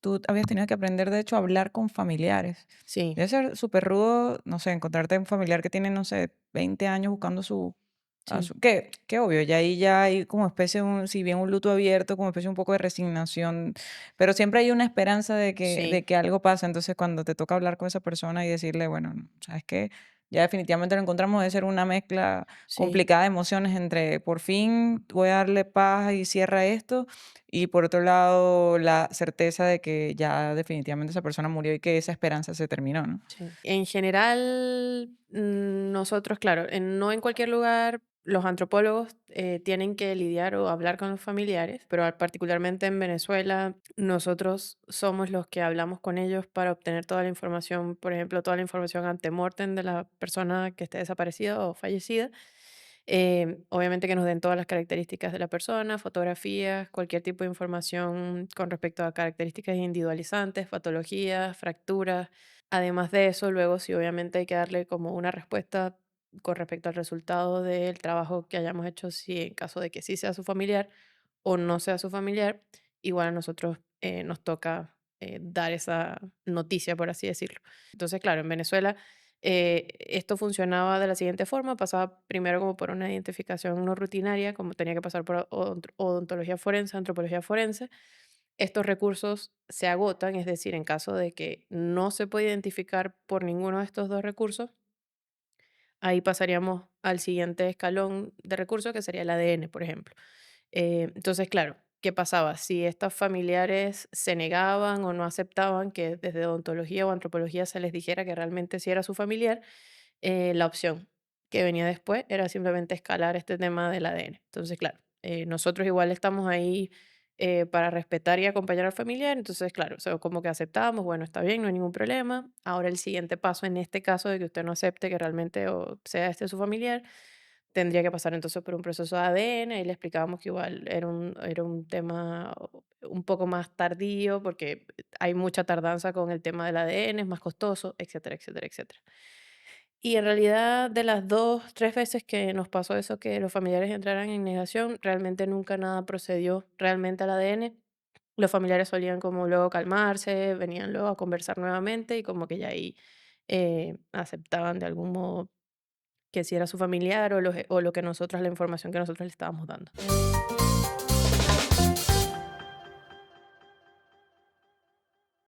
tú habías tenido que aprender, de hecho, a hablar con familiares. Sí, Debe ser súper rudo, no sé, encontrarte un familiar que tiene, no sé, 20 años buscando sí, que obvio, ya ahí ya hay como especie de si bien un luto abierto, como especie un poco de resignación, pero siempre hay una esperanza sí, de que algo pase. Entonces, cuando te toca hablar con esa persona y decirle, bueno, no, ¿sabes qué? Ya definitivamente lo encontramos, debe ser una mezcla sí. complicada de emociones entre por fin voy a darle paz y cierra esto, y por otro lado, la certeza de que ya definitivamente esa persona murió y que esa esperanza se terminó, ¿no? Sí. En general, nosotros, claro, no en cualquier lugar los antropólogos tienen que lidiar o hablar con los familiares, pero particularmente en Venezuela, nosotros somos los que hablamos con ellos para obtener toda la información, por ejemplo, toda la información antemortem de la persona que esté desaparecida o fallecida. Obviamente que nos den todas las características de la persona, fotografías, cualquier tipo de información con respecto a características individualizantes, patologías, fracturas. Además de eso, luego sí, obviamente hay que darle como una respuesta con respecto al resultado del trabajo que hayamos hecho, si en caso de que sí sea su familiar o no sea su familiar, igual a nosotros nos toca dar esa noticia, por así decirlo. Entonces, claro, en Venezuela esto funcionaba de la siguiente forma, pasaba primero como por una identificación no rutinaria, como tenía que pasar por odontología forense, antropología forense. Estos recursos se agotan, es decir, en caso de que no se pueda identificar por ninguno de estos dos recursos, ahí pasaríamos al siguiente escalón de recursos, que sería el ADN, por ejemplo. Entonces, claro, ¿qué pasaba? Si estos familiares se negaban o no aceptaban que desde odontología o antropología se les dijera que realmente sí era su familiar, la opción que venía después era simplemente escalar este tema del ADN. Entonces, claro, nosotros igual estamos ahí para respetar y acompañar al familiar, entonces, claro, o sea, como que aceptamos, bueno, está bien, no hay ningún problema. Ahora el siguiente paso, en este caso de que usted no acepte que realmente o sea este su familiar, tendría que pasar entonces por un proceso de ADN y le explicábamos que igual era un tema un poco más tardío porque hay mucha tardanza con el tema del ADN, es más costoso, etcétera, etcétera, etcétera. Y en realidad, de las 2 3 veces que nos pasó eso, que los familiares entraran en negación, realmente nunca nada procedió realmente al ADN. Los familiares solían como luego calmarse, venían luego a conversar nuevamente y como que ya ahí, aceptaban de algún modo que si era su familiar o lo que nosotros la información que nosotros le estábamos dando.